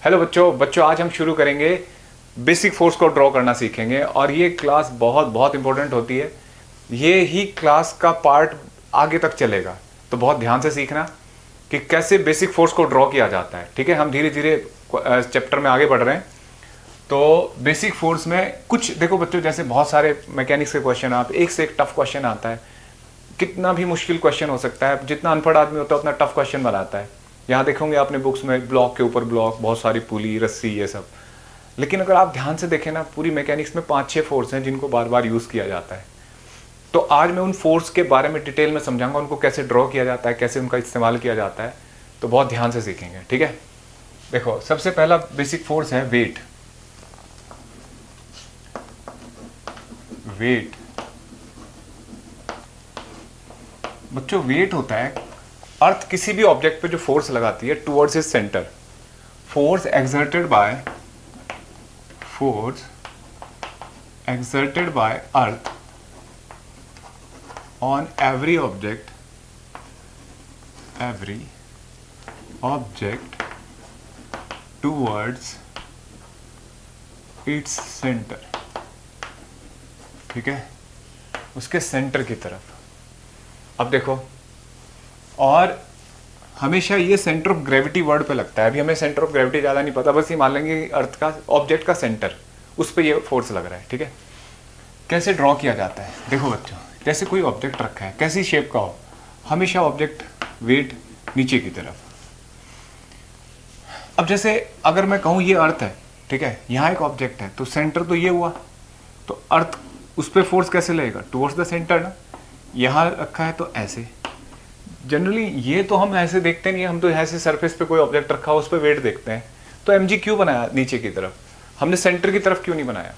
Hello बच्चों आज हम शुरू करेंगे बेसिक फोर्स को ड्रॉ करना सीखेंगे और ये क्लास बहुत बहुत इंपॉर्टेंट होती है। ये ही क्लास का पार्ट आगे तक चलेगा, तो बहुत ध्यान से सीखना कि कैसे बेसिक फोर्स को ड्रॉ किया जाता है। ठीक है, हम धीरे धीरे चैप्टर में आगे बढ़ रहे हैं। तो बेसिक फोर्स में कुछ देखो बच्चों, जैसे बहुत सारे मैकेनिक्स के क्वेश्चन आप एक से एक टफ क्वेश्चन आता है, कितना भी मुश्किल क्वेश्चन हो सकता है, जितना अनपढ़ आदमी होता है उतना टफ क्वेश्चन बनाता है। यहाँ देखोगे आपने बुक्स में ब्लॉक के ऊपर ब्लॉक, बहुत सारी पुली रस्सी ये सब, लेकिन अगर आप ध्यान से देखें ना, पूरी मैकेनिक्स में 5-6 फोर्स हैं जिनको बार बार यूज़ किया जाता है। तो आज मैं उन फोर्स के बारे में डिटेल में समझाऊंगा, उनको कैसे ड्रॉ किया जाता है, कैसे उनका इस्तेमाल किया जाता है। तो बहुत ध्यान से सीखेंगे, ठीक है। देखो सबसे पहला बेसिक फोर्स है वेट। वेट बच्चों, वेट होता है अर्थ किसी भी ऑब्जेक्ट पे जो फोर्स लगाती है towards is centre. Force exerted by earth on every object towards its center। ठीक है, उसके सेंटर की तरफ। अब देखो, और हमेशा ये सेंटर ऑफ ग्रेविटी वर्ड पे लगता है। अभी हमें सेंटर ऑफ ग्रेविटी ज़्यादा नहीं पता, बस ये मान लेंगे कि अर्थ का ऑब्जेक्ट का सेंटर, उस पे ये फोर्स लग रहा है। ठीक है, कैसे ड्रॉ किया जाता है? देखो बच्चों, जैसे कोई ऑब्जेक्ट रखा है, कैसी शेप का हो, हमेशा ऑब्जेक्ट वेट नीचे की तरफ। अब जैसे अगर मैं कहूँ ये अर्थ है, ठीक है, यहाँ एक ऑब्जेक्ट है, तो सेंटर तो ये हुआ, तो अर्थ उस पर फोर्स कैसे लगेगा? टुवर्ड्स द सेंटर ना। यहाँ रखा है तो ऐसे। जनरली ये तो हम ऐसे देखते नहीं, हम तो ऐसे सरफेस पे कोई ऑब्जेक्ट रखा हो उस पर वेट देखते हैं। तो mg क्यों बनाया नीचे की तरफ? हमने सेंटर की तरफ क्यों नहीं बनाया?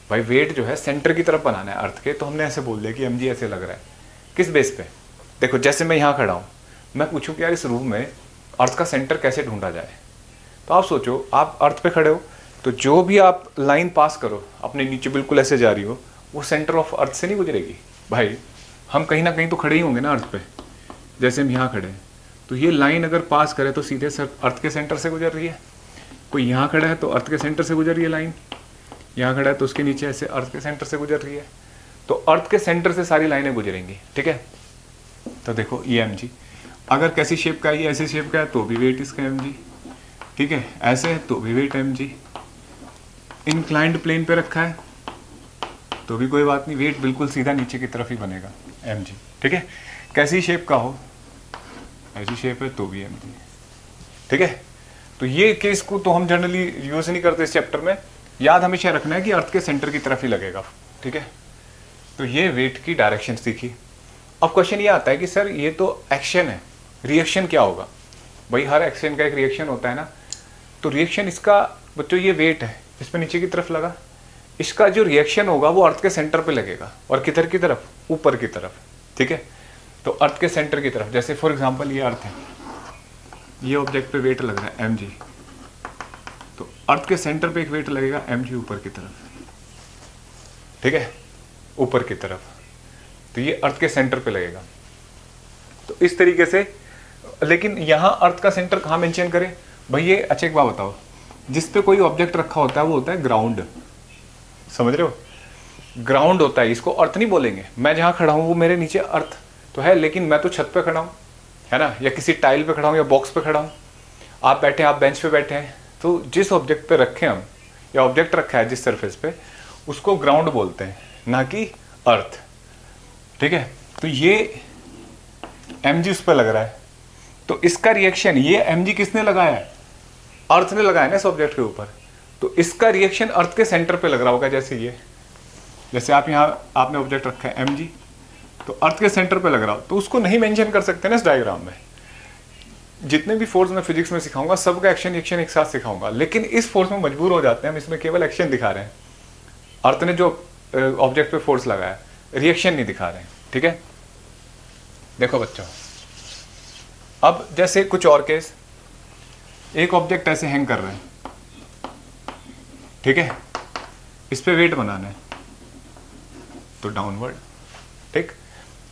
भाई वेट जो है सेंटर की तरफ बनाना है अर्थ के, तो हमने ऐसे बोल दिया कि mg ऐसे लग रहा है। किस बेस पे? देखो जैसे मैं यहाँ खड़ा हूँ, मैं पूछूँ कि यार इस रूम में अर्थ का सेंटर कैसे ढूंढा जाए, तो आप सोचो, आप अर्थ पे खड़े हो, तो जो भी आप लाइन पास करो अपने नीचे बिल्कुल ऐसे जा रही हो, वो सेंटर ऑफ अर्थ से नहीं गुजरेगी। भाई हम कहीं ना कहीं तो खड़े ही होंगे ना अर्थ पे। जैसे हम यहाँ खड़े हैं, तो ये लाइन अगर पास करे तो सीधे अर्थ के सेंटर से गुजर रही है। कोई यहाँ खड़ा है तो अर्थ के सेंटर से गुजर रही है लाइन, यहाँ खड़ा है तो उसके नीचे ऐसे अर्थ के सेंटर से गुजर रही है। तो अर्थ के सेंटर से सारी लाइनें गुजरेंगी। ठीक है, तो देखो ये mg, अगर कैसी शेप का है, ये ऐसी शेप का है तो भी वेट इसका mg। ठीक है, ऐसे है तो भी वेट mg। इंक्लाइंड प्लेन पे रखा है तो भी कोई बात नहीं, वेट बिल्कुल सीधा नीचे की तरफ ही बनेगा mg। ठीक है, कैसी शेप का हो, ऐसी शेप है तो भी mg। ठीक है, तो ये केस को तो हम जनरली यूज नहीं करते इस चैप्टर में। याद हमेशा रखना है कि अर्थ के सेंटर की तरफ ही लगेगा। ठीक है, तो ये वेट की डायरेक्शन सीखी। अब क्वेश्चन ये आता है कि सर ये तो एक्शन है, रिएक्शन क्या होगा? भाई हर एक्शन का एक रिएक्शन होता है ना। तो रिएक्शन इसका बच्चों, ये वेट है, इस पर नीचे की तरफ लगा, इसका जो रिएक्शन होगा वो अर्थ के सेंटर पे लगेगा, और किधर की तरफ? ऊपर की तरफ। ठीक है, तो अर्थ के सेंटर की तरफ। जैसे फॉर एग्जांपल ये अर्थ है, ये ऑब्जेक्ट पे वेट लग रहा है mg, तो अर्थ के सेंटर पे एक वेट लगेगा mg ऊपर की तरफ। ठीक है, ऊपर की तरफ, तो ये अर्थ के सेंटर पे लगेगा। तो इस तरीके से, लेकिन यहाँ अर्थ का सेंटर कहाँ मेंशन करें भाई? ये अच्छा एक बात बताओ, जिस पे कोई ऑब्जेक्ट रखा होता है वो होता है ग्राउंड, समझ रहे हो? ग्राउंड होता है, इसको अर्थ नहीं बोलेंगे। मैं जहाँ खड़ा हूँ वो मेरे नीचे अर्थ तो है, लेकिन मैं तो छत पे खड़ा हूँ, है ना, या किसी टाइल पे खड़ा हूँ या बॉक्स पे खड़ा हूँ। आप बैठे हैं, आप बेंच पे बैठे हैं, तो जिस ऑब्जेक्ट पे रखे हम, या ऑब्जेक्ट रखा है जिस सरफेस पे, उसको ग्राउंड बोलते हैं, ना कि अर्थ। ठीक है, तो ये mg उस पर लग रहा है, तो इसका रिएक्शन, ये mg किसने लगाया है? अर्थ ने लगाया ना इस ऑब्जेक्ट के ऊपर, तो इसका रिएक्शन अर्थ के सेंटर पे लग रहा होगा। जैसे आप यहाँ आपने ऑब्जेक्ट रखा है mg, तो अर्थ के सेंटर पे लग रहा हो, तो उसको नहीं मेंशन कर सकते ना इस डायग्राम में। जितने भी फोर्स मैं फिजिक्स में सिखाऊंगा सबका एक्शन रिएक्शन एक साथ सिखाऊंगा, लेकिन इस फोर्स में मजबूर हो जाते हैं हम, इसमें केवल एक्शन दिखा रहे हैं। अर्थ ने जो ऑब्जेक्ट पे फोर्स लगाया, रिएक्शन नहीं दिखा रहे हैं। ठीक है, देखो बच्चों, अब जैसे कुछ और केस, एक ऑब्जेक्ट ऐसे हैंग कर रहे हैं, ठीक है, इस पे वेट बनाना है, तो डाउनवर्ड। ठीक,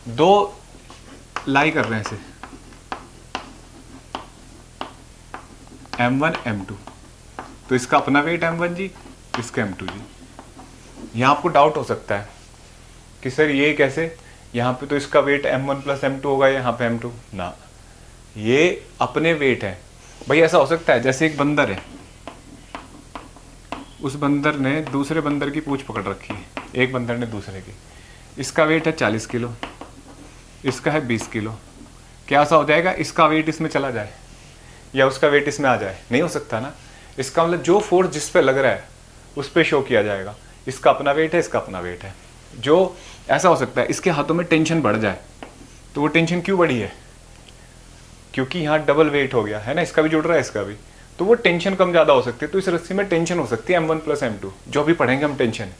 दो लाई कर रहे हैं ऐसे, m1 m2, तो इसका अपना वेट m1g, इसका m2g। यहाँ आपको डाउट हो सकता है कि सर ये कैसे, यहाँ पे तो इसका वेट m1 प्लस m2 होगा, यहाँ पे m2 ना, ये अपने वेट है भाई। ऐसा हो सकता है जैसे एक बंदर है, उस बंदर ने दूसरे बंदर की पूंछ पकड़ रखी है, एक बंदर ने दूसरे की, इसका वेट है 40 किलो, इसका है 20 किलो। क्या ऐसा हो जाएगा इसका वेट इसमें चला जाए या उसका वेट इसमें आ जाए? नहीं हो सकता ना। इसका मतलब जो फोर्स जिस पे लग रहा है उस पे शो किया जाएगा, इसका अपना वेट है, इसका अपना वेट है। जो ऐसा हो सकता है इसके हाथों में टेंशन बढ़ जाए, तो वो टेंशन क्यों बढ़ी है? क्योंकि यहाँ डबल वेट हो गया है ना, इसका भी जुड़ रहा है इसका भी, तो वो टेंशन कम ज़्यादा हो सकती है। तो इस रस्सी में टेंशन हो सकती है m1 प्लस m2, जो भी पढ़ेंगे हम टेंशन।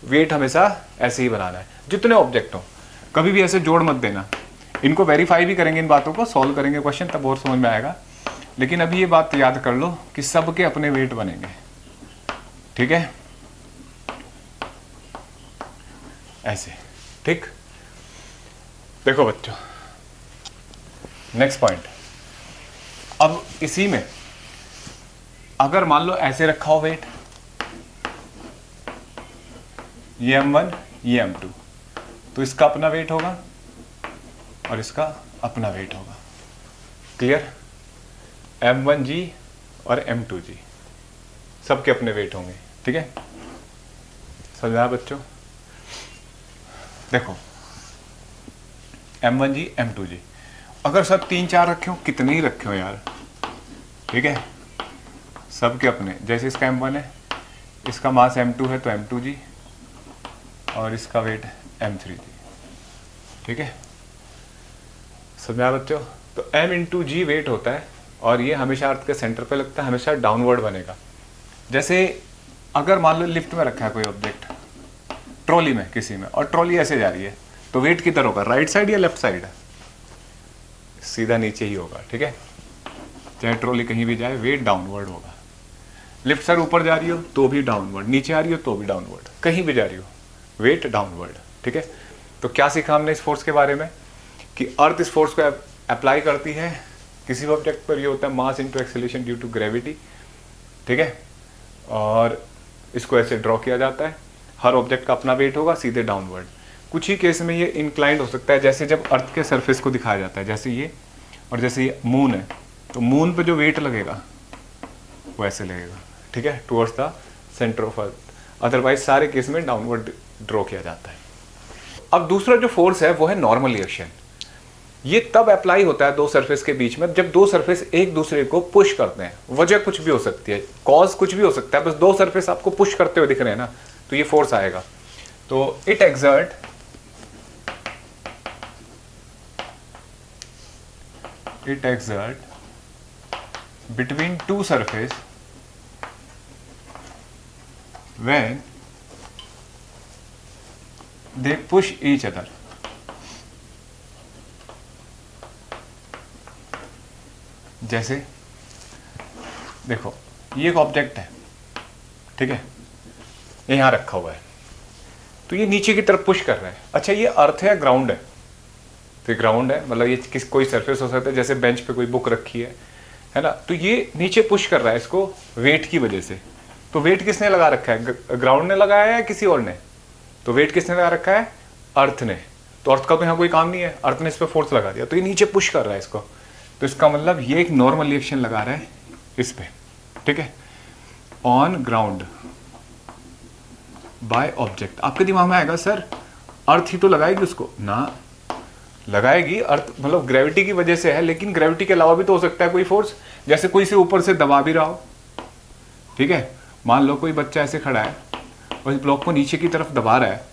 वेट हमेशा ऐसे ही बनाना है जितने ऑब्जेक्ट हो, कभी भी ऐसे जोड़ मत देना। इनको वेरीफाई भी करेंगे, इन बातों को सॉल्व करेंगे क्वेश्चन, तब और समझ में आएगा। लेकिन अभी ये बात याद कर लो कि सबके अपने वेट बनेंगे, ठीक है, ऐसे, ठीक। देखो बच्चों, नेक्स्ट पॉइंट। अब इसी में अगर मान लो ऐसे रखा हो वेट, ये m1 ये m2, तो इसका अपना वेट होगा और इसका अपना वेट होगा। क्लियर? m1g और m2g सबके अपने वेट होंगे, ठीक है। समझ आया बच्चों? देखो m1g m2g, अगर सब 3-4 रखे हो, कितने ही रखे हो यार, ठीक है, सबके अपने। जैसे इसका m1 है, इसका मास m2 है तो m2g, और इसका वेट m3g, ठीक है। समझा बच्चों? तो m इंटू जी वेट होता है और ये हमेशा अर्थ के सेंटर पे लगता है, हमेशा डाउनवर्ड बनेगा। जैसे अगर मान लो लिफ्ट में रखा है कोई ऑब्जेक्ट, ट्रॉली में किसी में, और ट्रॉली ऐसे जा रही है, तो वेट किधर होगा, राइट साइड या लेफ्ट साइड? सीधा नीचे ही होगा, ठीक है। चाहे ट्रॉली कहीं भी जाए, वेट डाउनवर्ड होगा। लिफ्ट सर ऊपर जा रही हो तो भी डाउनवर्ड, नीचे आ रही हो तो भी डाउनवर्ड, कहीं भी जा रही हो वेट डाउनवर्ड, ठीक है। तो क्या सीखा हमने इस फोर्स के बारे में कि अर्थ इस फोर्स को अप्लाई करती है किसी भी ऑब्जेक्ट पर, ये होता है mass into acceleration due to gravity, ठीक है। और इसको ऐसे ड्रॉ किया जाता है, हर ऑब्जेक्ट का अपना वेट होगा, सीधे डाउनवर्ड। कुछ ही केस में ये इंक्लाइंड हो सकता है, जैसे जब अर्थ के सरफेस को दिखाया जाता है, जैसे ये, और जैसे ये मून है, तो मून पे जो वेट लगेगा वो ऐसे लगेगा, ठीक है, towards the centre of earth. Otherwise सारे केस में डाउनवर्ड ड्रॉ किया जाता है। अब दूसरा जो फोर्स है वो है नॉर्मल रिएक्शन। ये तब अप्लाई होता है दो सरफेस के बीच में, जब दो सरफेस एक दूसरे को पुश करते हैं। वजह कुछ भी हो सकती है, कॉज कुछ भी हो सकता है, बस दो सरफेस आपको पुश करते हुए दिख रहे हैं ना, तो ये फोर्स आएगा। तो it exert between two surface when they push each other। जैसे देखो ये एक ऑब्जेक्ट है, ठीक है, ये यहां रखा हुआ है, तो ये नीचे की तरफ पुश कर रहा है। अच्छा ये अर्थ है या ग्राउंड है? तो ग्राउंड है, मतलब ये कोई सरफेस हो सकता है, जैसे बेंच पे कोई बुक रखी है ना, तो ये नीचे पुश कर रहा है इसको वेट की वजह से। तो वेट किसने लगा रखा है, ग्राउंड ने लगाया है या किसी और ने? तो वेट किसने लगा रखा है, अर्थ ने। तो अर्थ का तो यहाँ कोई काम नहीं है, अर्थ ने इस पर फोर्स लगा दिया, तो ये नीचे पुश कर रहा है इसको। तो इसका मतलब ये एक नॉर्मल रिएक्शन लगा रहा है इस पे, ठीक है, ऑन ग्राउंड बाय ऑब्जेक्ट। आपके दिमाग में आएगा सर अर्थ ही तो लगाएगी उसको ना, लगाएगी अर्थ, मतलब ग्रेविटी की वजह से है, लेकिन ग्रेविटी के अलावा भी तो हो सकता है कोई फोर्स, जैसे कोई से ऊपर से दबा भी रहा हो, ठीक है। मान लो कोई बच्चा ऐसे खड़ा है और इस ब्लॉक को नीचे की तरफ दबा रहा है,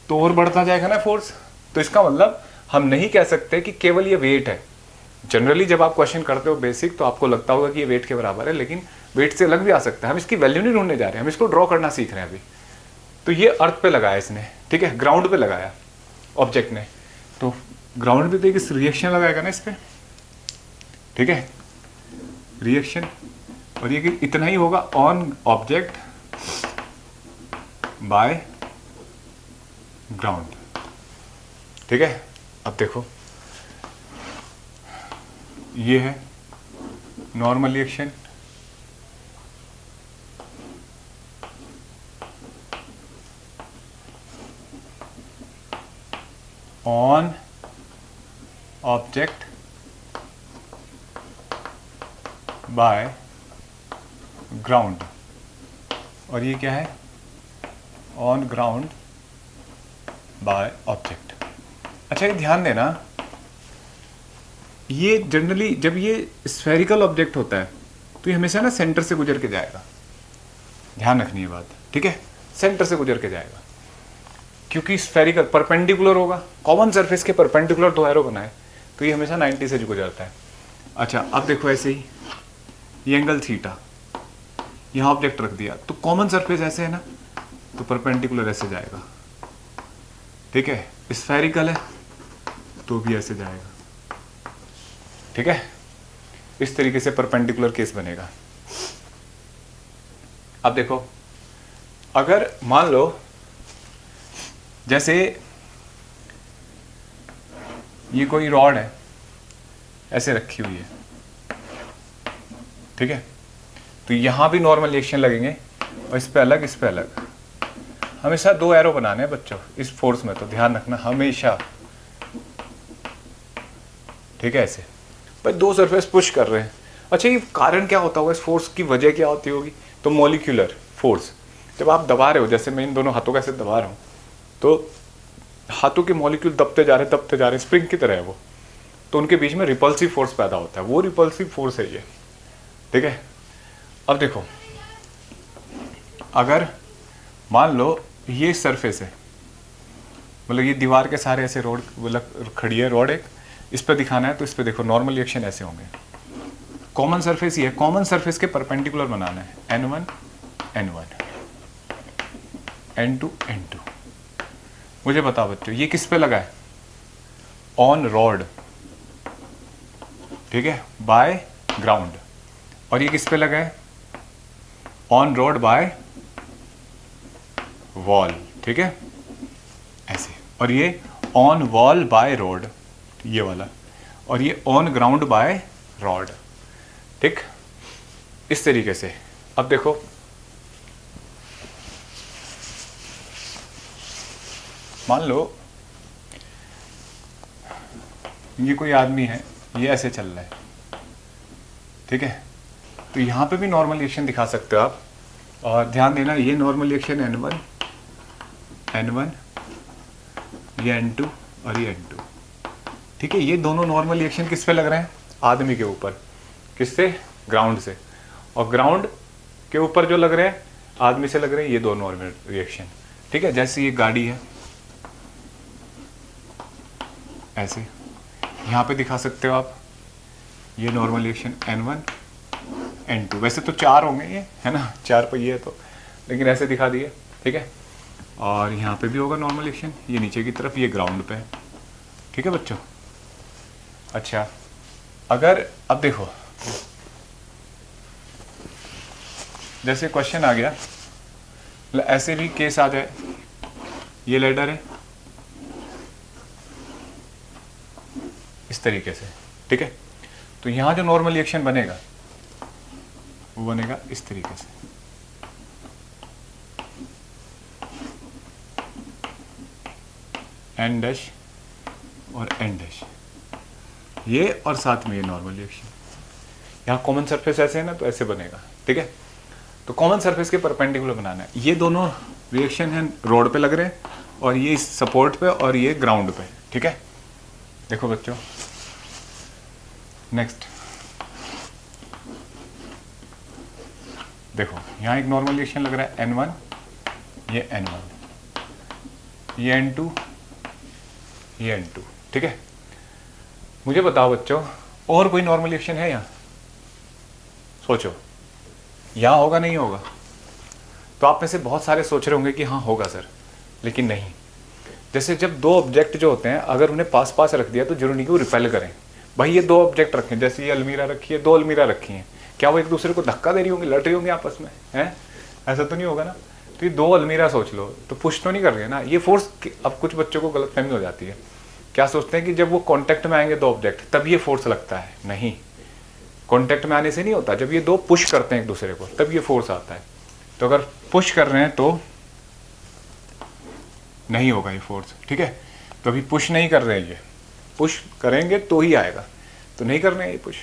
तो और बढ़ता जाएगा ना फोर्स। तो इसका मतलब हम नहीं कह सकते कि केवल ये वेट है। जनरली जब आप क्वेश्चन करते हो बेसिक, तो आपको लगता होगा कि ये वेट के बराबर है, लेकिन वेट से अलग भी आ सकता है। हम इसकी वैल्यू नहीं ढूंढने जा रहे हैं, हम इसको ड्रॉ करना सीख रहे हैं अभी। तो ये अर्थ पे लगाया इसने, ठीक है, ग्राउंड पे लगाया ऑब्जेक्ट ने, तो ग्राउंड पे तो एक रिएक्शन लगाएगा ना इस पे, ठीक है, रिएक्शन। और ये इतना ही होगा, ऑन ऑब्जेक्ट बाय ग्राउंड, ठीक है। अब देखो ये है normal reaction, on object by ground, और ये क्या है, ऑन ग्राउंड बाय ऑब्जेक्ट। अच्छा ये ध्यान देना, ये जनरली जब ये स्फेरिकल ऑब्जेक्ट होता है तो ये हमेशा ना सेंटर से गुजर के जाएगा, ध्यान रखनी है बात, ठीक है, सेंटर से गुजर के जाएगा, क्योंकि स्फेरिकल परपेंडिकुलर होगा, कॉमन सरफेस के परपेंडिकुलर दो एरो बनाए तो ये हमेशा 90 से गुजरता है। अच्छा अब देखो ऐसे ही ये एंगल थीटा, यहाँ ऑब्जेक्ट रख दिया तो कॉमन सरफेस ऐसे है ना, तो परपेंडिकुलर ऐसे जाएगा, ठीक है, स्फेरिकल है तो भी ऐसे जाएगा, ठीक है, इस तरीके से परपेंडिकुलर केस बनेगा। अब देखो अगर मान लो जैसे ये कोई रॉड है ऐसे रखी हुई है, ठीक है, तो यहां भी नॉर्मल रिएक्शन लगेंगे और इस पे अलग, इस पे अलग। हमेशा दो एरो बनाने हैं बच्चों इस फोर्स में, तो ध्यान रखना हमेशा, ठीक है, ऐसे भाई दो सरफेस पुश कर रहे हैं। अच्छा ये कारण क्या होता होगा, इस फोर्स की वजह क्या होती होगी, तो मॉलिक्यूलर फोर्स, जब आप दबा रहे हो, जैसे मैं इन दोनों हाथों का ऐसे दबा रहा हूँ तो हाथों के मॉलिक्यूल दबते जा रहे हैं, स्प्रिंग की तरह है वो, तो उनके बीच में रिपल्सिव फोर्स पैदा होता है, वो रिपल्सिव फोर्स है ये, ठीक है। अब देखो अगर मान लो ये सरफेस है, मतलब ये दीवार के सारे ऐसे रोड मतलब खड़ी है रॉड एक, इस पर दिखाना है तो इस पर देखो नॉर्मल रिएक्शन ऐसे होंगे, कॉमन सरफेस ये है, कॉमन सरफेस के परपेंडिकुलर बनाना है, N1 N1 N2 N2। मुझे बताओ बच्चों ये किस पे लगा है, ऑन रॉड, ठीक है, बाय ग्राउंड, और ये किस पे लगा है, ऑन रॉड बाय वॉल, ठीक है, ऐसे, और ये ऑन वॉल बाय रॉड, ये वाला, और ये ऑन ग्राउंड बाय रॉड, ठीक, इस तरीके से। अब देखो मान लो ये कोई आदमी है, ये ऐसे चल रहा है, ठीक है, तो यहाँ पे भी नॉर्मल रिएक्शन दिखा सकते हो आप, और ध्यान देना ये नॉर्मल रिएक्शन N1 N1, ये N2 और ये N2, ठीक है, ये दोनों नॉर्मल रिएक्शन किस पे लग रहे हैं, आदमी के ऊपर, किससे, ग्राउंड से, और ग्राउंड के ऊपर जो लग रहे हैं आदमी से लग रहे हैं ये दो नॉर्मल रिएक्शन, ठीक है। जैसे ये गाड़ी है ऐसे, यहाँ पे दिखा सकते हो आप ये नॉर्मल रिएक्शन N1 N2, वैसे तो चार होंगे ये, है ना, चार पहिए है तो, लेकिन ऐसे दिखा दिए, ठीक है, और यहाँ पे भी होगा नॉर्मल रिएक्शन, ये नीचे की तरफ, ये ग्राउंड पे है, ठीक है बच्चों। अच्छा अगर अब देखो जैसे क्वेश्चन आ गया, ऐसे भी केस आ जाए, ये लेडर है इस तरीके से, ठीक है, तो यहां जो नॉर्मल रिएक्शन बनेगा वो बनेगा इस तरीके से, N डैश और N डैश, ये और साथ में ये नॉर्मल रिएक्शन, यहाँ कॉमन सरफेस ऐसे है ना तो ऐसे बनेगा, ठीक है, तो कॉमन सरफेस के परपेंडिकुलर बनाना है। ये दोनों रिएक्शन है रोड पे लग रहे हैं और ये सपोर्ट पे और ये ग्राउंड पे, ठीक है। देखो बच्चों नेक्स्ट देखो यहाँ एक नॉर्मल रिएक्शन लग रहा है N1, ये N1, ये N2, ये N2, ठीक है। मुझे बताओ बच्चों और कोई नॉर्मल रिएक्शन है यहाँ, सोचो, यहाँ होगा नहीं होगा, तो आप में से बहुत सारे सोच रहे होंगे कि हाँ होगा सर, लेकिन नहीं। जैसे जब दो ऑब्जेक्ट जो होते हैं अगर उन्हें पास पास रख दिया तो जरूरी नहीं कि वो रिपेल करें। भाई ये दो ऑब्जेक्ट रखे हैं, जैसे ये अलमीरा रखी है, दो अलमीरा रखी हैं, क्या वो एक दूसरे को धक्का दे रही होंगी, लड़ रही होंगी आपस में, हैं? ऐसा तो नहीं होगा ना। तो ये दो अलमीरा सोच लो, तो पुश तो नहीं कर रही है ना ये फोर्स। अब कुछ बच्चों को गलतफहमी हो जाती है, क्या सोचते हैं कि जब वो कॉन्टैक्ट में आएंगे दो ऑब्जेक्ट तब ये फोर्स लगता है, नहीं, कॉन्टैक्ट में आने से नहीं होता, जब ये दो पुश करते हैं एक दूसरे को तब ये फोर्स आता है। तो अगर पुश कर रहे हैं तो नहीं होगा ये फोर्स, ठीक है। तो अभी पुश नहीं कर रहे हैं, ये पुश करेंगे तो ही आएगा, तो नहीं करने हैं ये पुश।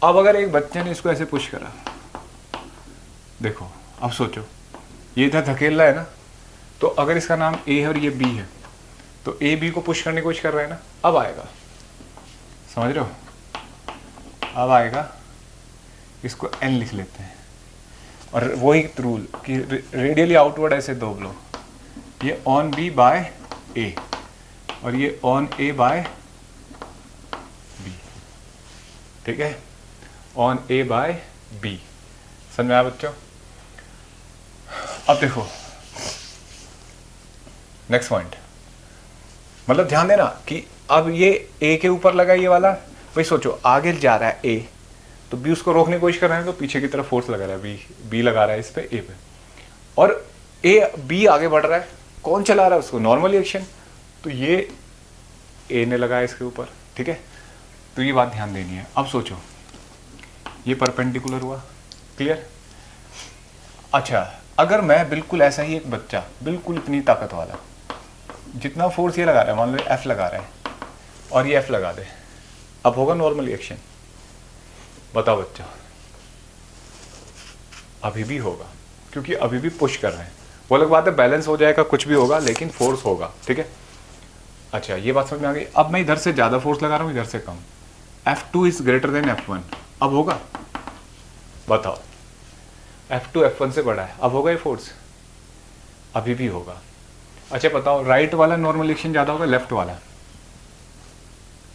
अब अगर एक बच्चे ने इसको ऐसे पुश करा, देखो अब सोचो, ये इधर धकेल रहा है ना, तो अगर इसका नाम ए है और ये बी है, तो ए बी को पुश करने की कोशिश कर रहा है ना, अब आएगा, समझ रहे हो, अब आएगा, इसको एन लिख लेते हैं। और वही रूल कि रेडियली आउटवर्ड ऐसे दो ब्लॉक, ये ऑन बी बाय ए और ये ऑन ए बाय बी, ठीक है, ऑन ए बाय बी। समझ में आया बच्चों? अब देखो नेक्स्ट पॉइंट, मतलब ध्यान देना कि अब ये ए के ऊपर लगा ये वाला, भाई सोचो आगे जा रहा है ए, तो बी उसको रोकने की कोशिश कर रहा है, तो पीछे की तरफ फोर्स लगा रहा है, बी लगा रहा है इस पे ए पे, और ए बी आगे बढ़ रहा है, कौन चला रहा है उसको? नॉर्मल एक्शन, तो ये ए ने लगाया इसके ऊपर, ठीक है, तो ये बात ध्यान देनी है। अब सोचो ये परपेंडिकुलर हुआ, क्लियर? अच्छा, अगर मैं बिल्कुल ऐसा ही एक बच्चा, बिल्कुल इतनी ताकत वाला, जितना फोर्स ये लगा रहा है, मान लो एफ लगा रहा है और ये एफ लगा दे, अब होगा नॉर्मल एक्शन? बताओ बच्चा, अभी भी होगा, क्योंकि अभी भी पुश कर रहे हैं। वो अलग बात है, बैलेंस हो जाएगा, कुछ भी होगा, लेकिन फोर्स होगा, ठीक है। अच्छा, ये बात समझ में आ गई। अब मैं इधर से ज़्यादा फोर्स लगा रहा हूँ, इधर से कम, F2 is greater than F1, अब होगा? बताओ, F2 F1 से बड़ा है, अब होगा ये फोर्स? अभी भी होगा। अच्छा बताओ, राइट वाला नॉर्मल एक्शन ज़्यादा होगा, लेफ्ट वाला?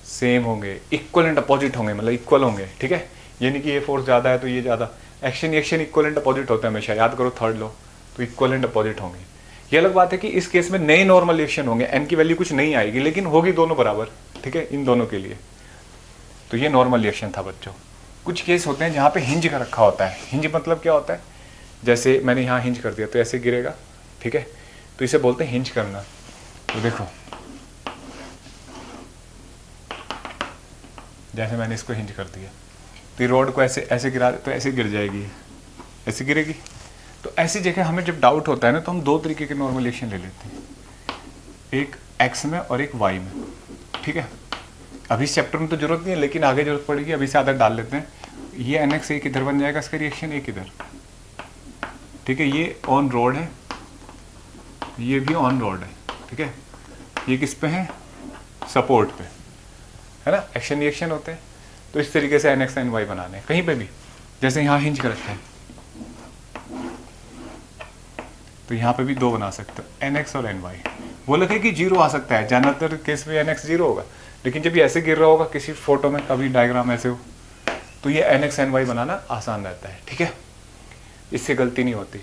सेम होंगे, इक्वल एंड अपोजिट होंगे, मतलब इक्वल होंगे, ठीक है। ये नहीं कि ये फोर्स ज़्यादा है तो ये ज़्यादा, एक्शन इक्वल एंड अपोजिट होता है हमेशा, याद करो थर्ड लॉ, तो इक्वल एंड अपोजिट होंगे। ये अलग बात है कि इस केस में नए नॉर्मल एक्शन होंगे, एन की वैल्यू कुछ नहीं आएगी, लेकिन होगी दोनों बराबर, ठीक है, इन दोनों के लिए। तो ये नॉर्मल रिएक्शन था बच्चों। कुछ केस होते हैं जहाँ पे हिंज का रखा होता है। हिंज मतलब क्या होता है? जैसे मैंने यहाँ हिंज कर दिया तो ऐसे गिरेगा, ठीक है, तो इसे बोलते हैं हिंज करना। तो देखो जैसे मैंने इसको हिंज कर दिया, तो ये रोड को ऐसे ऐसे गिरा तो ऐसे गिर जाएगी, ऐसे गिरेगी। तो ऐसी जगह हमें जब डाउट होता है ना, तो हम दो तरीके के नॉर्मल रिएक्शन ले लेते हैं, एक एक्स में और एक वाई में, ठीक है। अभी इस चैप्टर में तो जरूरत नहीं है, लेकिन आगे जरूरत पड़ेगी, अभी से आदत डाल लेते हैं। ये एन एक्स एक इधर बन जाएगा, इसका रिएक्शन एक इधर, ठीक है। ये ऑन रोड है, ये भी ऑन रोड है, ठीक है। ये किस पे है? सपोर्ट पे, है ना। एक्शन रिएक्शन होते हैं। तो इस तरीके से एन एक्स एन वाई बनाने कहीं पे भी, जैसे यहाँ हिंज कर रखा है, तो यहाँ पे भी दो बना सकते हो, एन एक्स और एन वाई। वो लगे कि जीरो आ सकता है, ज़्यादातर केस में एन एक्स जीरो होगा, लेकिन जब ये ऐसे गिर रहा होगा किसी फोटो में, कभी डायग्राम ऐसे हो, तो ये एन एक्स एन वाई बनाना आसान रहता है, ठीक है, इससे गलती नहीं होती।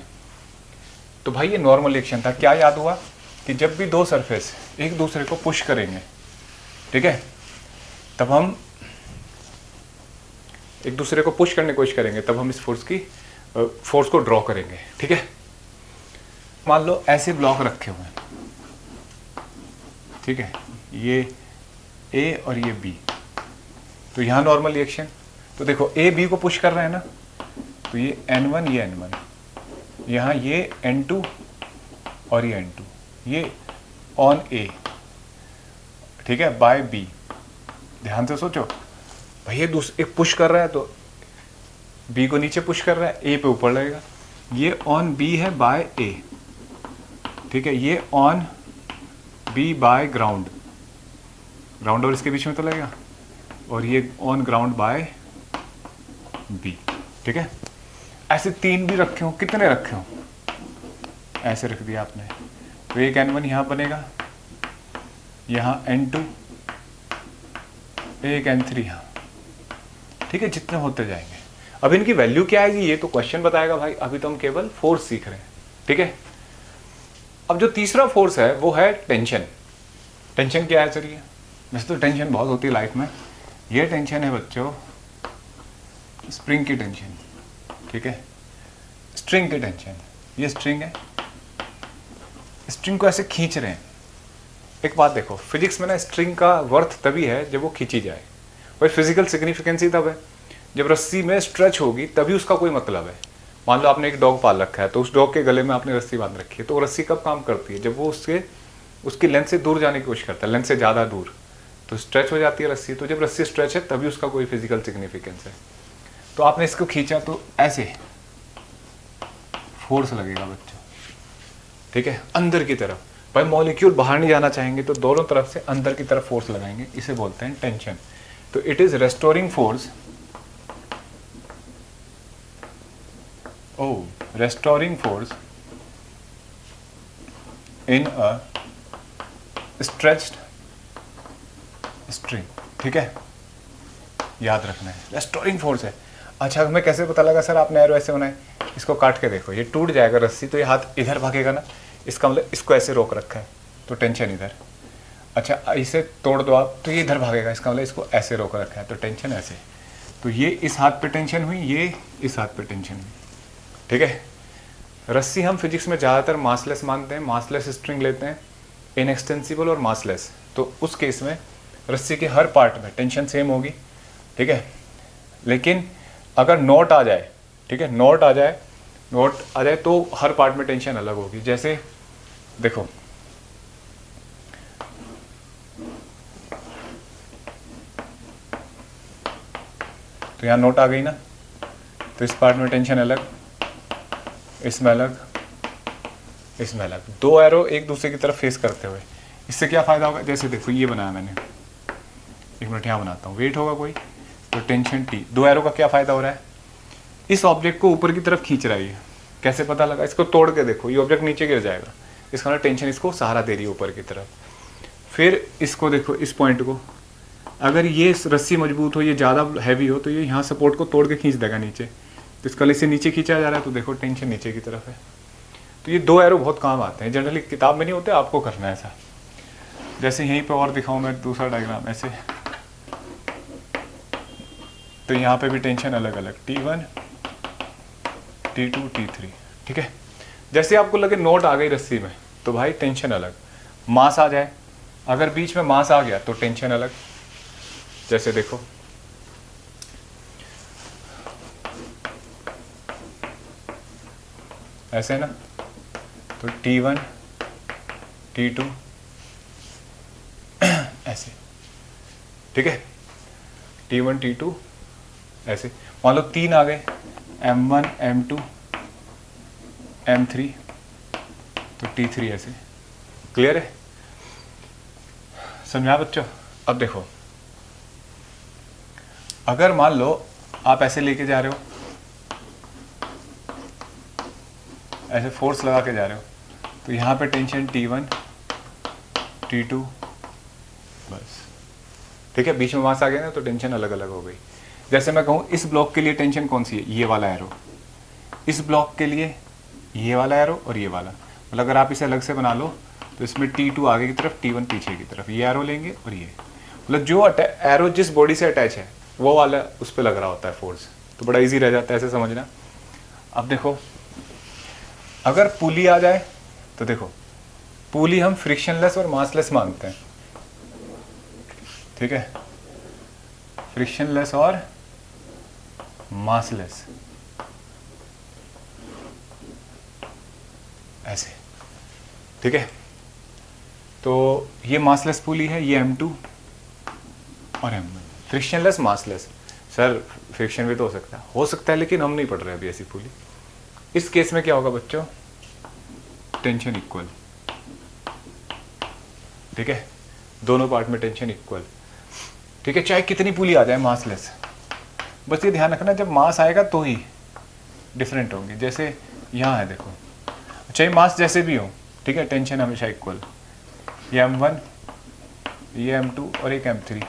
तो भाई ये नॉर्मल रिएक्शन था। क्या याद हुआ कि जब भी दो सरफेस एक दूसरे को पुश करेंगे, ठीक है, तब हम एक दूसरे को पुश करने की कोशिश करेंगे, तब हम इस फोर्स को ड्रॉ करेंगे, ठीक है। मान लो ऐसे ब्लॉक रखे हुए हैं, ठीक है, ये ए और ये बी, तो यहाँ नॉर्मल रिएक्शन। तो देखो ए बी को पुश कर रहे हैं ना, तो ये N1 ये N1, यहाँ ये N2 और ये N2, ये ऑन ए, ठीक है, बाय बी। ध्यान से सोचो भाई, ये एक पुश कर रहा है तो बी को नीचे पुश कर रहा है, ए पे ऊपर लगेगा। ये ऑन बी है बाय ए, ठीक है, ये on B by ground, ground और इसके बीच में तो लगेगा, और ये ऑन ग्राउंड बाय बी, ठीक है। ऐसे तीन भी रखे हो, कितने रखे हो, ऐसे रख दिया आपने, तो एक N1 यहाँ बनेगा, यहाँ N2, एक N3 यहाँ, ठीक है, जितने होते जाएंगे। अब इनकी वैल्यू क्या आएगी ये तो क्वेश्चन बताएगा भाई, अभी तो हम केवल फोर्स सीख रहे हैं, ठीक है। अब जो तीसरा फोर्स है वो है टेंशन। टेंशन क्या है? चलिए, वैसे तो टेंशन बहुत होती है लाइफ में। ये टेंशन है बच्चों स्प्रिंग की टेंशन, ठीक है, स्ट्रिंग की टेंशन। ये स्ट्रिंग है, स्ट्रिंग को ऐसे खींच रहे हैं। एक बात देखो, फिजिक्स में ना स्ट्रिंग का वर्थ तभी है जब वो खींची जाए, और फिजिकल सिग्निफिकेंस ही तब है जब रस्सी में स्ट्रेच होगी, तभी उसका कोई मतलब है। मान लो आपने एक डॉग पाल रखा है, तो उस डॉग के गले में आपने रस्सी बांध रखी है, तो वो रस्सी कब काम करती है? जब वो उसके उसकी लेंथ से दूर जाने की कोशिश करता है, लेंथ से ज़्यादा दूर, तो स्ट्रेच हो जाती है रस्सी। तो जब रस्सी स्ट्रेच है तभी उसका कोई फिजिकल सिग्निफिकेंस है। तो आपने इसको खींचा तो ऐसे फोर्स लगेगा बच्चों, ठीक है, अंदर की तरफ। भाई मॉलिक्यूल बाहर नहीं जाना चाहेंगे तो दोनों तरफ से अंदर की तरफ फोर्स लगाएंगे, इसे बोलते हैं टेंशन। तो it is restoring force, restoring force in a stretched string, ठीक है, याद रखना है रेस्टोरिंग फोर्स है। अच्छा हमें कैसे पता लगा सर आपने एरो ऐसे बनाए? इसको काट के देखो, ये टूट जाएगा रस्सी तो ये हाथ इधर भागेगा ना, इसका मतलब इसको ऐसे रोक रखा है तो टेंशन इधर। अच्छा इसे तोड़ दो आप तो ये इधर भागेगा, इसका मतलब इसको ऐसे रोक रखा है तो टेंशन ऐसे। तो ये इस हाथ पे टेंशन हुई, ये इस हाथ पे टेंशन हुई, ठीक है। रस्सी हम फिजिक्स में ज़्यादातर मासलेस मानते हैं, मासलेस स्ट्रिंग लेते हैं, इनएक्सटेंसिबल और मासलेस। तो उस केस में रस्सी के हर पार्ट में टेंशन सेम होगी, ठीक है। लेकिन अगर नॉट आ जाए, ठीक है, नॉट आ जाए तो हर पार्ट में टेंशन अलग होगी। जैसे देखो तो यहाँ नोट आ गई ना, तो इस पार्ट में टेंशन अलग, इसमें अलग, इसमें अलग, दो एरो एक दूसरे की तरफ फेस करते हुए। इससे क्या फ़ायदा होगा? जैसे देखो ये बनाया मैंने, एक मिनट यहाँ बनाता हूँ, वेट होगा कोई तो टेंशन टी, दो एरो का क्या फ़ायदा हो रहा है? इस ऑब्जेक्ट को ऊपर की तरफ खींच रहा है ये। कैसे पता लगा? इसको तोड़ के देखो, ये ऑब्जेक्ट नीचे गिर जाएगा, इसका मतलब टेंशन इसको सहारा दे रही है ऊपर की तरफ। फिर इसको देखो, इस पॉइंट को, अगर ये रस्सी मजबूत हो, ये ज़्यादा हैवी हो तो ये यहाँ सपोर्ट को तोड़ के खींच देगा नीचे, तो इसका से नीचे खींचा जा रहा है तो देखो टेंशन नीचे की तरफ है। तो ये दो एरो बहुत काम आते हैं, जनरली किताब में नहीं होते, आपको करना है ऐसा। जैसे यहीं पे और दिखाऊं मैं दूसरा डायग्राम ऐसे, तो यहाँ पे भी टेंशन अलग अलग, T1 T2 T3, ठीक है। जैसे आपको लगे नोट आ गई रस्सी में तो भाई टेंशन अलग, मास आ जाए, अगर बीच में मास आ गया तो टेंशन अलग। जैसे देखो ऐसे ना, तो T1 T2 ऐसे, ठीक है, T1 T2 ऐसे। मान लो तीन आ गए, M1 M2 M3 तो T3 ऐसे। क्लियर है? समझा बच्चों? अब देखो, अगर मान लो आप ऐसे लेके जा रहे हो, ऐसे फोर्स लगा के जा रहे हो, तो यहाँ पे टेंशन T1 T2 बस, ठीक है। बीच में मास आ गया ना तो टेंशन अलग अलग हो गई। जैसे मैं कहूँ इस ब्लॉक के लिए टेंशन कौन सी है? ये वाला एरो। इस ब्लॉक के लिए ये वाला एरो और ये वाला, मतलब अगर आप इसे अलग से बना लो तो इसमें T2 आगे की तरफ, T1 पीछे की तरफ, ये एरो लेंगे और ये, मतलब जो एरो जिस बॉडी से अटैच है वो वाला उस पर लग रहा होता है फोर्स, तो बड़ा इजी रह जाता है ऐसे समझना। अब देखो अगर पुली आ जाए तो देखो, पुली हम फ्रिक्शनलेस और मासलेस मानते हैं, ठीक है, फ्रिक्शनलेस और मासलेस ऐसे, ठीक है। तो ये मासलेस पुली है, ये M2 और M1। Frictionless massless, sir friction भी तो हो सकता है लेकिन हम नहीं पढ़ रहे अभी ऐसी पुली। इस केस में क्या होगा बच्चों? टेंशन इक्वल, ठीक है, दोनों पार्ट में टेंशन इक्वल, ठीक है, चाहे कितनी पुली आ जाए मासलेस। बस ये ध्यान रखना जब मास आएगा तो ही डिफरेंट होंगे। जैसे यहाँ है देखो, चाहे मास जैसे भी हो, ठीक है, टेंशन हमेशा इक्वल। ये M1, ये M2 और एक M3,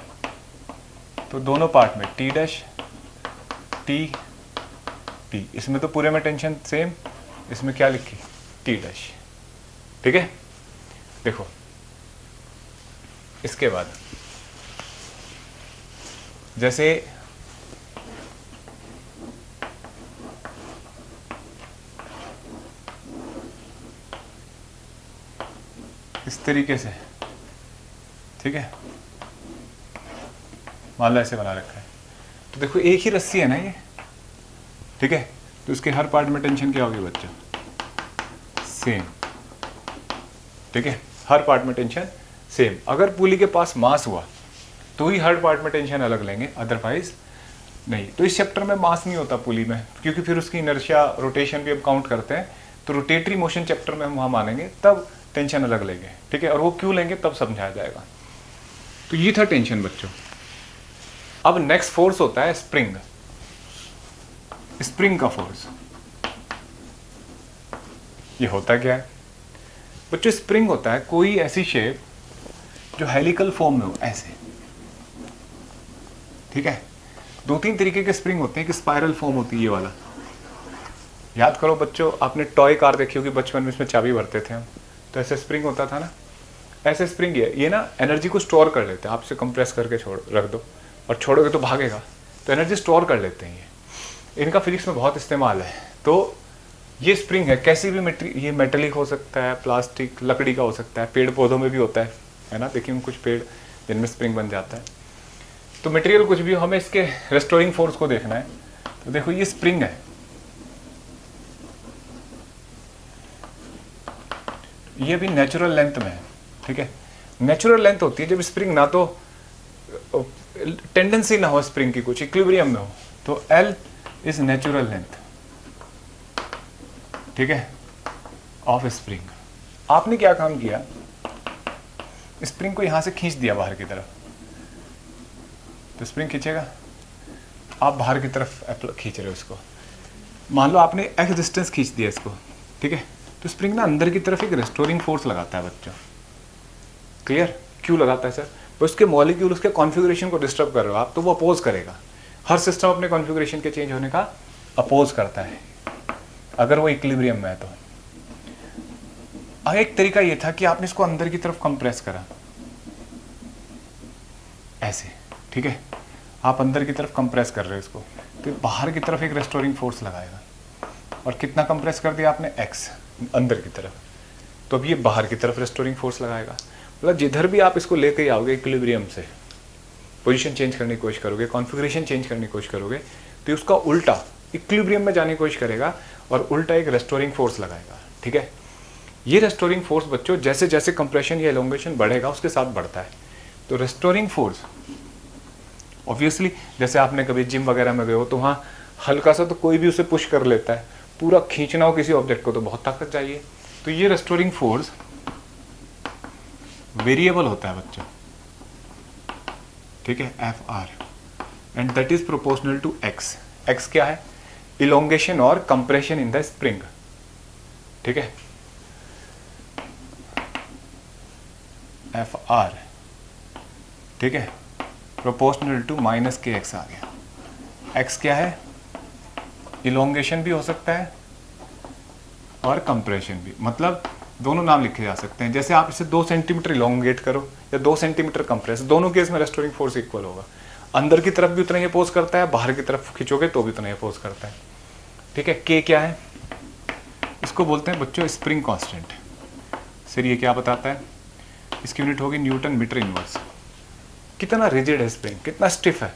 तो दोनों पार्ट में T डैश T T, इसमें तो पूरे में टेंशन सेम, इसमें क्या लिखी? T डैश, ठीक है। देखो इसके बाद जैसे इस तरीके से, ठीक है, मान लो ऐसे बना रखा है, तो देखो एक ही रस्सी है ना ये, ठीक है, तो इसके हर पार्ट में टेंशन क्या होगी बच्चा? सेम, ठीक है। हर पार्ट में टेंशन सेम। अगर पुली के पास मास हुआ तो ही हर पार्ट में टेंशन अलग लेंगे, अदरवाइज नहीं। तो इस चैप्टर में मास नहीं होता पुली में, क्योंकि फिर उसकी इनर्शिया रोटेशन भी हम काउंट करते हैं, तो रोटेटरी मोशन चैप्टर में हम वहाँ मानेंगे, तब टेंशन अलग लेंगे, ठीक है। और वो क्यों लेंगे तब समझाया जाएगा। तो ये था टेंशन बच्चों। अब नेक्स्ट फोर्स होता है स्प्रिंग। स्प्रिंग का फोर्स ये होता क्या है बच्चों? स्प्रिंग होता है कोई ऐसी शेप जो हेलिकल फॉर्म में हो, ऐसे, ठीक है। दो तीन तरीके के स्प्रिंग होते हैं, कि स्पाइरल फॉर्म होती है ये वाला। याद करो बच्चों, आपने टॉय कार देखी होगी बचपन में, इसमें चाबी भरते थे हम, तो ऐसे स्प्रिंग होता था ना, ऐसे स्प्रिंग ये ना एनर्जी को स्टोर कर लेते हैं। आपसे कंप्रेस करके रख दो और छोड़ोगे तो भागेगा, तो एनर्जी स्टोर कर लेते हैं ये। इनका फिजिक्स में बहुत इस्तेमाल है। तो ये स्प्रिंग है, कैसी भी ये मेटेलिक हो सकता है, प्लास्टिक, लकड़ी का हो सकता है, पेड़ पौधों में भी होता है ना। देखिए कुछ पेड़ जिनमें स्प्रिंग बन जाता है। तो मटेरियल कुछ भी हो, हमें इसके रेस्टोरिंग फोर्स को देखना है। तो देखो ये स्प्रिंग है, ये भी नेचुरल लेंथ में है, ठीक है। नेचुरल लेंथ होती है जब स्प्रिंग ना तो टेंडेंसी ना हो स्प्रिंग की, कुछ इक्विलिब्रियम में हो, तो L इज नेचुरल लेंथ, ठीक है, ऑफ स्प्रिंग। आपने क्या काम किया, स्प्रिंग को यहां से खींच दिया बाहर की तरफ, तो स्प्रिंग खींचेगा। आप बाहर की तरफ खींच रहे हो इसको, मान लो आपने x डिस्टेंस खींच दिया इसको, ठीक है। तो स्प्रिंग ना अंदर की तरफ एक रेस्टोरिंग फोर्स लगाता है बच्चों। क्लियर? क्यों लगाता है सर? तो उसके मॉलिक्यूल, उसके कॉन्फ़िगरेशन को डिस्टर्ब कर रहे हो आप, तो वो अपोज करेगा। हर सिस्टम अपने कॉन्फ़िगरेशन के चेंज होने का अपोज करता है, अगर वो इक्विलिब्रियम में है तो। एक तरीका ये था कि आपने इसको अंदर की तरफ कंप्रेस करा, ऐसे, ठीक है। आप अंदर की तरफ कंप्रेस कर रहे हो इसको, तो बाहर की तरफ एक रेस्टोरिंग फोर्स लगाएगा। और कितना कंप्रेस कर दिया आपने? x अंदर की तरफ, तो अब ये बाहर की तरफ रेस्टोरिंग फोर्स लगाएगा। मतलब जिधर भी आप इसको लेके आओगे इक्विलिब्रियम से, पोजीशन चेंज करने की कोशिश करोगे, कॉन्फ़िगरेशन चेंज करने की कोशिश करोगे, तो उसका उल्टा इक्विलिब्रियम में जाने की कोशिश करेगा और उल्टा एक रेस्टोरिंग फोर्स लगाएगा, ठीक है। ये रेस्टोरिंग फोर्स बच्चों जैसे जैसे कंप्रेशन या एलोंगेशन बढ़ेगा उसके साथ बढ़ता है। तो रेस्टोरिंग फोर्स ऑब्वियसली, जैसे आपने कभी जिम वगैरह में गए हो तो वहाँ हल्का सा तो कोई भी उसे पुश कर लेता है, पूरा खींचना हो किसी ऑब्जेक्ट को तो बहुत ताकत चाहिए। तो ये रेस्टोरिंग फोर्स वेरिएबल होता है बच्चों, ठीक है, Fr, and that is proportional to x। x क्या है? इलोंगेशन और कंप्रेशन इन द स्प्रिंग, ठीक है। Fr, ठीक है, प्रोपोर्शनल टू माइनस के एक्स आ गया। x क्या है? इलोंगेशन भी हो सकता है और कंप्रेशन भी, मतलब दोनों नाम लिखे जा सकते हैं। जैसे आप इसे 2 सेंटीमीटर इलोंगेट करो या 2 सेंटीमीटर कंप्रेस, दोनों केस में रेस्टोरिंग फोर्स इक्वल होगा। अंदर की तरफ भी उतना ही अपोज करता है, बाहर की तरफ खींचोगे तो भी उतना ही अपोज करता है, ठीक है। K क्या है? इसको बोलते हैं बच्चों स्प्रिंग कांस्टेंट। सर ये क्या बताता है? इसकी यूनिट होगी न्यूटन मीटर इनवर्स। कितना रिजिड है स्प्रिंग, कितना स्टिफ है,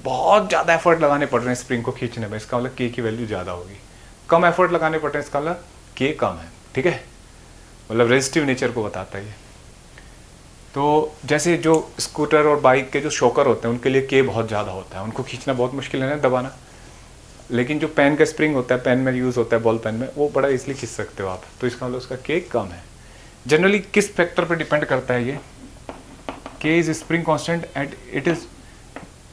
बहुत ज़्यादा एफर्ट लगाने पड़ रहे हैं स्प्रिंग को खींचने में, इसका मतलब K की वैल्यू ज़्यादा होगी। कम एफर्ट लगाने पड़ रहे हैं, इसका मतलब K कम है, ठीक है। मतलब रेजिस्टिव नेचर को बताता है ये। तो जैसे जो स्कूटर और बाइक के जो शॉकर होते हैं उनके लिए K बहुत ज़्यादा होता है, उनको खींचना बहुत मुश्किल है ना, दबाना। लेकिन जो पेन का स्प्रिंग होता है, पेन में यूज़ होता है, बॉल पेन में, वो बड़ा इसलिए खींच सकते हो आप, तो इसका मतलब उसका K कम है। जनरली किस फैक्टर पर डिपेंड करता है ये? K is spring constant and it is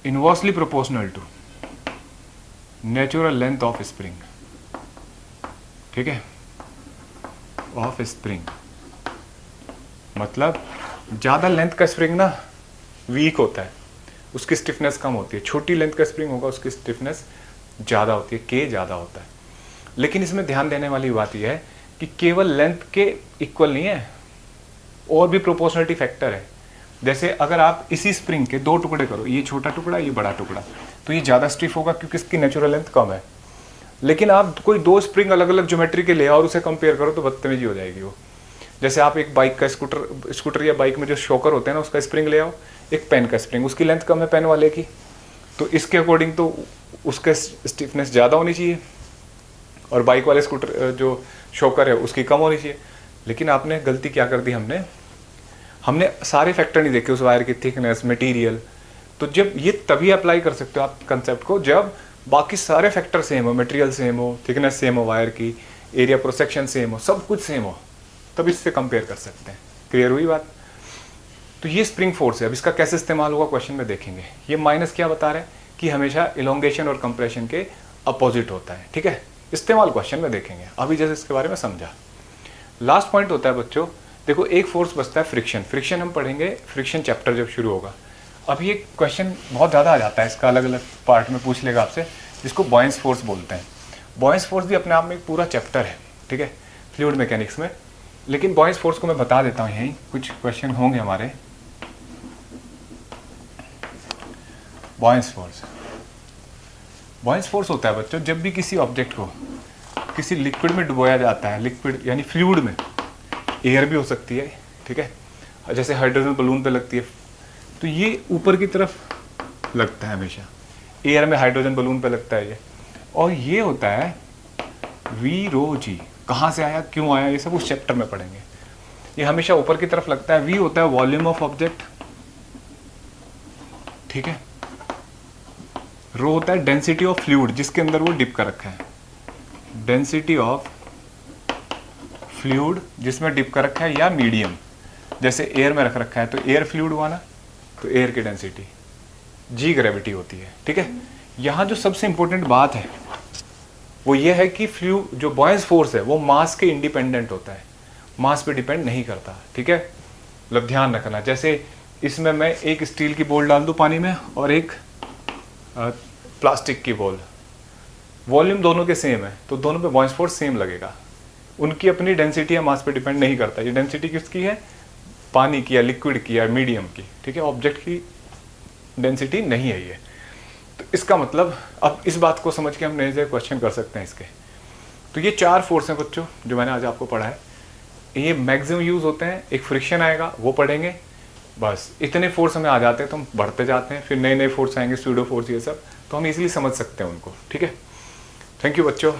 inversely proportional to natural length of spring, ठीक है, ऑफ स्प्रिंग। मतलब ज़्यादा लेंथ का स्प्रिंग ना वीक होता है, उसकी स्टिफनेस कम होती है। छोटी लेंथ का स्प्रिंग होगा उसकी स्टिफनेस ज़्यादा होती है, K ज़्यादा होता है। लेकिन इसमें ध्यान देने वाली बात यह है कि केवल लेंथ के इक्वल नहीं है, और भी प्रोपोर्शनलिटी फैक्टर है। जैसे अगर आप इसी स्प्रिंग के 2 टुकड़े करो, ये छोटा टुकड़ा, ये बड़ा टुकड़ा, तो ये ज़्यादा स्टिफ होगा क्योंकि इसकी नेचुरल लेंथ कम है। लेकिन आप कोई 2 स्प्रिंग अलग अलग ज्योमेट्री के ले आओ और उसे कंपेयर करो तो बदतमीजी हो जाएगी वो। जैसे आप एक बाइक का स्कूटर या बाइक में जो शॉकर होते हैं ना, उसका स्प्रिंग ले आओ, एक पेन का स्प्रिंग, उसकी लेंथ कम है पेन वाले की, तो इसके अकॉर्डिंग तो उसके स्टिफनेस ज़्यादा होनी चाहिए, और बाइक वाले स्कूटर जो शॉकर है उसकी कम होनी चाहिए। लेकिन आपने गलती क्या कर दी, हमने हमने सारे फैक्टर नहीं देखे उस वायर की थिकनेस, मटेरियल। तो जब ये तभी अप्लाई कर सकते हो आप कंसेप्ट को जब बाकी सारे फैक्टर सेम हो, मटेरियल सेम हो, थिकनेस सेम हो वायर की, एरिया क्रॉस सेक्शन सेम हो, सब कुछ सेम हो, तब इससे कंपेयर कर सकते हैं। क्लियर हुई बात? तो ये स्प्रिंग फोर्स है। अब इसका कैसे इस्तेमाल होगा क्वेश्चन में देखेंगे। ये माइनस क्या बता रहे हैं कि हमेशा इलोंगेशन और कंप्रेशन के अपोजिट होता है। ठीक है, इस्तेमाल क्वेश्चन में देखेंगे। अभी जैसे इसके बारे में समझा। लास्ट पॉइंट होता है बच्चों, देखो एक फोर्स बचता है फ्रिक्शन। फ्रिक्शन हम पढ़ेंगे फ्रिक्शन चैप्टर जब शुरू होगा। अब ये क्वेश्चन बहुत ज़्यादा आ जाता है, इसका अलग अलग पार्ट में पूछ लेगा आपसे, जिसको बॉयंस फोर्स बोलते हैं। बॉयंस फोर्स भी अपने आप में एक पूरा चैप्टर है, ठीक है, फ्लूइड मैकेनिक्स में। लेकिन बॉयंस फोर्स को मैं बता देता हूँ, यहीं कुछ क्वेश्चन होंगे हमारे। बॉयंस फोर्स, बॉयंस फोर्स होता है बच्चों जब भी किसी ऑब्जेक्ट को किसी लिक्विड में डुबोया जाता है, लिक्विड यानी फ्लूइड में, एयर भी हो सकती है, ठीक है, जैसे हाइड्रोजन बलून पे लगती है, तो ये ऊपर की तरफ लगता है हमेशा। एयर में हाइड्रोजन बलून पे लगता है ये, और ये होता है वी रो जी। कहाँ से आया, क्यों आया, ये सब उस चैप्टर में पढ़ेंगे। ये हमेशा ऊपर की तरफ लगता है। वी होता है वॉल्यूम ऑफ ऑब्जेक्ट, ठीक है। रो होता है डेंसिटी ऑफ फ्लूइड जिसके अंदर वो डिप कर रखा है, डेंसिटी ऑफ फ्लूइड जिसमें डिप कर रखा है, या मीडियम जैसे एयर में रख रखा है तो एयर फ्लूइड हुआ ना, तो एयर की डेंसिटी। जी ग्रेविटी होती है, ठीक है। यहाँ जो सबसे इंपॉर्टेंट बात है वो ये है कि जो बॉयंस फोर्स है वो मास के इंडिपेंडेंट होता है, मास पे डिपेंड नहीं करता, ठीक है। मतलब ध्यान रखना, जैसे इसमें मैं एक स्टील की बॉल डाल दूं पानी में और एक प्लास्टिक की बॉल, वॉल्यूम दोनों के सेम है तो दोनों पे बॉयंस फोर्स सेम लगेगा। उनकी अपनी डेंसिटी या मास पे डिपेंड नहीं करता। ये डेंसिटी किसकी है, पानी की या लिक्विड की या मीडियम की, ठीक है। ऑब्जेक्ट की डेंसिटी नहीं है ये। तो इसका मतलब अब इस बात को समझ के हम नए नए क्वेश्चन कर सकते हैं इसके। तो ये 4 फोर्स हैं बच्चों जो मैंने आज आपको पढ़ा है। ये मैक्सिमम यूज होते हैं। एक फ्रिक्शन आएगा वो पढ़ेंगे, बस इतने फोर्स हमें आ जाते हैं तो हम बढ़ते जाते हैं, फिर नए नए फोर्स आएंगे, स्यूडो फोर्स, ये सब तो हम इजीली समझ सकते हैं उनको, ठीक है। थैंक यू बच्चों।